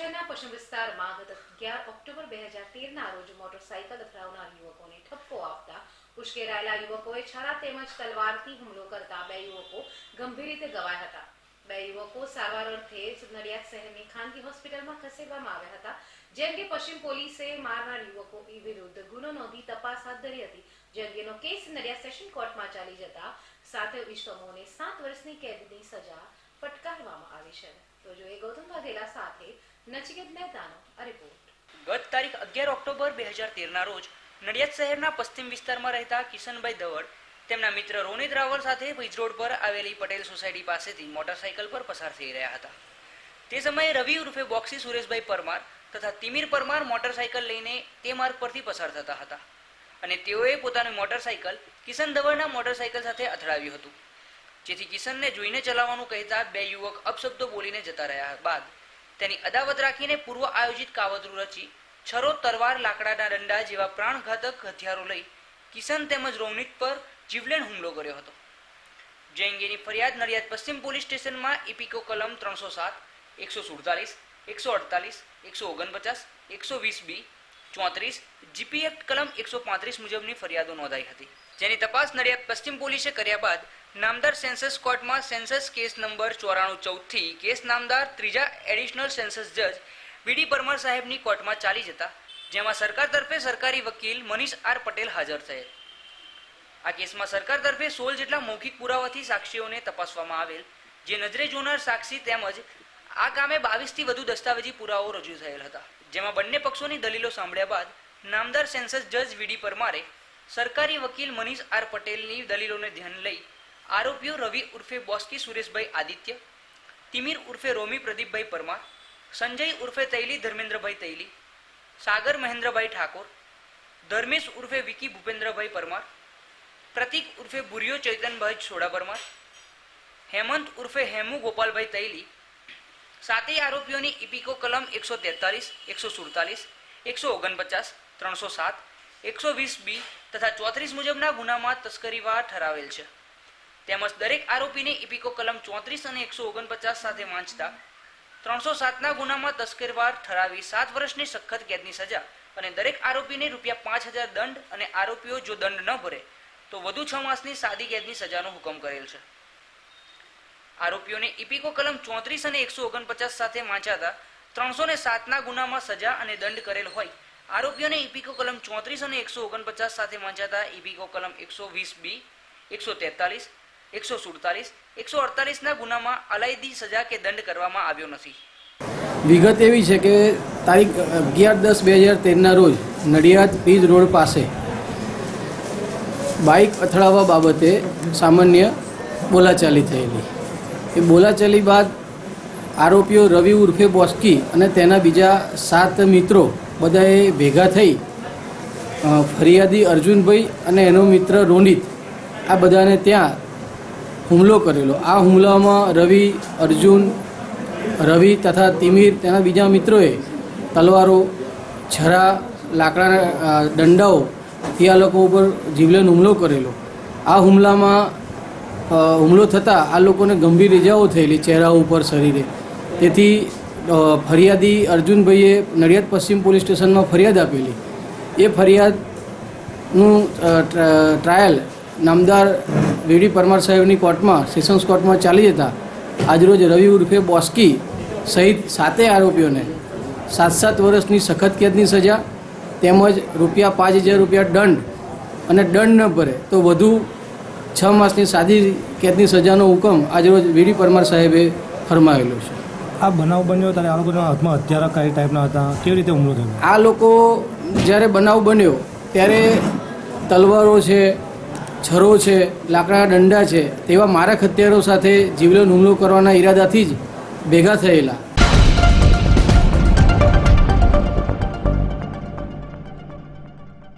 શહેરના પશ્ચિમ વિસ્તારમાં ગત 11 ઓક્ટોબર 2013ના રોજ મોટરસાઇકલ અથડાવનાર યુવકોને ઠપકો આપતા ઉશ્કેરાયેલા યુવકોએ છરા તેમજ તલવારથી હુમલો કરતા બે યુવકો ગંભીર રીતે ઘવાયા હતા. બે યુવકો સારવાર અર્થે નડિયાદ શહેરની ખાનગી હોસ્પિટલમાં ખસેડવામાં આવ્યા હતા. જેમ કે પશ્ચિમ પોલીસે મારનાર યુવકો વિરુદ્ધ ગુનો નોંધી તપાસ હાથ ધરી હતી. જે અંગેનો કેસ નડિયાદ સેશન કોર્ટમાં ચાલી જતા 7 ઇસમોને 7 વર્ષની કેદની સજા ફટકારવામાં આવી છે. તો જોઈએ ગૌતમ વાઘેલા સાથે નચિકેત મહેતાનો આ રિપોર્ટ. ગત તારીખ 11 ઓક્ટોબર 2013ના રોજ નડિયાદ શહેરના પશ્ચિમ વિસ્તારમાં રહેતા કિશનભાઈ દવડ તેમના મિત્ર રોનિત રાવલ સાથે વીજ રોડ પર આવેલી પટેલ સોસાયટી પાસેથી મોટરસાઇકલ પર પસાર થઈ રહ્યા હતા. તે સમયે રવિ ઉર્ફે બોક્સી સુરેશભાઈ પરમાર તથા તિમિર પરમાર મોટરસાઇકલ લઈને તે માર્ગ પરથી પસાર થતા હતા અને તેઓએ પોતાનું મોટરસાઇકલ કિશન દવડના મોટરસાઇકલ સાથે અથડાવ્યું હતું, જેથી કિશનને જોઈને ચલાવવાનું કહેતા બે યુવક અપશબ્દો બોલીને જતા રહ્યા બાદ તેની અદાવત રાખીને પૂર્વ આયોજિત કાવતરું રચી છરો, તલવાર, લાકડાના દંડા જેવા પ્રાણઘાતક હથિયારો લઈ કિશન તેમજ રોનિત પર જીવલેણ હુમલો કર્યો હતો. જે અંગેની ફરિયાદ નડિયાદ પશ્ચિમ પોલીસ સ્ટેશનમાં ઇપિકો કલમ 307, 147, 148, 149, 120B, 34, જીપી એક્ટ કલમ 135 મુજબની ફરિયાદો નોંધાઈ હતી. જેની તપાસ નડિયાદ પશ્ચિમ પોલીસે કર્યા બાદ નામદાર સેન્સસ કોર્ટમાં સેન્સસ કેસ નંબર 9414 થી કેસ નામદાર ત્રીજા એડિશનલ સેન્સસ જજ વીડી પરમાર સાહેબની કોર્ટમાં ચાલી જતા જેમાં સરકાર તરફે સરકારી વકીલ મનીષ આર પટેલ હાજર થયેલ. આ કેસમાં સરકાર તરફે 16 જેટલા મૌખિક પુરાવાથી સાક્ષીઓને તપાસવામાં આવેલ, જે નજરે જોનાર સાક્ષી તેમજ આ કામે 22 થી વધુ દસ્તાવેજી પુરાવાઓ રજૂ થયેલ હતા. જેમાં બંને પક્ષોની દલીલો સાંભળ્યા બાદ નામદાર સેન્સસ જજ વીડી પરમારે સરકારી વકીલ મનીષ આર પટેલની દલીલોને ધ્યાન લઈ આરોપીઓ રવિ ઉર્ફે બોસ્કી સુરેશભાઈ આદિત્ય, તિમિર ઉર્ફે રોમી પ્રદીપભાઈ પરમાર, સંજય ઉર્ફે તૈલી ધર્મેન્દ્રભાઈ તૈલી, સાગર મહેન્દ્રભાઈ ઠાકોર, ધર્મેશ ઉર્ફે વિકી ભૂપેન્દ્રભાઈ પરમાર, પ્રતિક ઉર્ફે ભુરિયો ચૈતનભાઈ છોડા પરમાર, હેમંત ઉર્ફે હેમુ ગોપાલભાઈ તૈલી સાતેય આરોપીઓની ઇપિકો કલમ 143, 147, 149, 307, 120B તથા 34 મુજબના ગુનામાં તસ્કરીવાર ઠરાવેલ છે. તેમજ દરેક આરોપીને ઇપિકો કલમ 34 અને 149 સાથે વાંચતા 307ના ગુનામાં તસ્કરીવાર ઠરાવી 7 વર્ષની સખત કેદની સજા અને દરેક આરોપીને ₹5000 દંડ અને આરોપીઓ જો દંડ ન ભરે તો વધુ 6 માસની સાદી કેદની સજાનો હુકમ કરેલ છે. આરોપીઓને ઇપિકો કલમ 34 અને 149 સાથે વાંચાતા 307ના ગુનામાં સજા અને દંડ કરેલ હોય આરોપીઓને ઇપિકો કલમ 34 અને 149 સાથે વાંચાતા ઇપિકો કલમ 120B, 143, 147, 148ના ગુનામાં અલાયદી સજા કે દંડ કરવામાં આવ્યો નથી. વિગત એવી છે કે તારીખ 11/10/2013ના રોજ નડિયાદ વીજ રોડ પાસે બાઇક અથડાવવા બાબતે સામાન્ય બોલાચાલી થયેલી. એ બોલાચાલી બાદ આરોપીઓ રવિ ઉર્ફે બોસ્કી અને તેના બીજા 7 મિત્રો બધાએ ભેગા થઈ ફરિયાદી અર્જુનભાઈ અને એનો મિત્ર રોનિત આ બધાને ત્યાં હુમલો કરેલો. આ હુમલામાં રવિ તથા તિમિર તેના બીજા મિત્રોએ તલવારો, છરા, લાકડાના દંડાઓથી આ લોકો ઉપર જીવલેણ હુમલો કરેલો. આ હુમલો થતાં આ લોકોને ગંભીર ઇજાઓ થયેલી ચહેરા ઉપર, શરીરે. તેથી ફરિયાદી અર્જુનભાઈએ નડિયાદ પશ્ચિમ પોલીસ સ્ટેશનમાં ફરિયાદ આપેલી. એ ફરિયાદનું ટ્રાયલ નામદાર વીડી પરમાર સાહેબની કોર્ટમાં, સેશન્સ કોર્ટમાં ચાલી જતા આજરોજ રવિ ઉર્ફે બોસ્કી સહિત 7 આરોપીઓને 7 વર્ષની સખત કેદની સજા તેમજ ₹5000 દંડ અને દંડ ન ભરે તો વધુ 6 માસની સાદી કેદની સજાનો હુકમ આજરોજ વીડી પરમાર સાહેબે ફરમાવેલો છે. આ બનાવ બન્યો ત્યારે આ લોકોના હાથમાં હથિયાર કઈ ટાઈપના હતા, કેવી રીતે હુમલો થયો? આ લોકો જ્યારે બનાવ બન્યો ત્યારે તલવારો છે, છરો છે, લાકડાના દંડા છે તેવા મારક હથિયારો સાથે જીવલેણ હુમલો કરવાના ઈરાદાથી જ ભેગા થયેલા.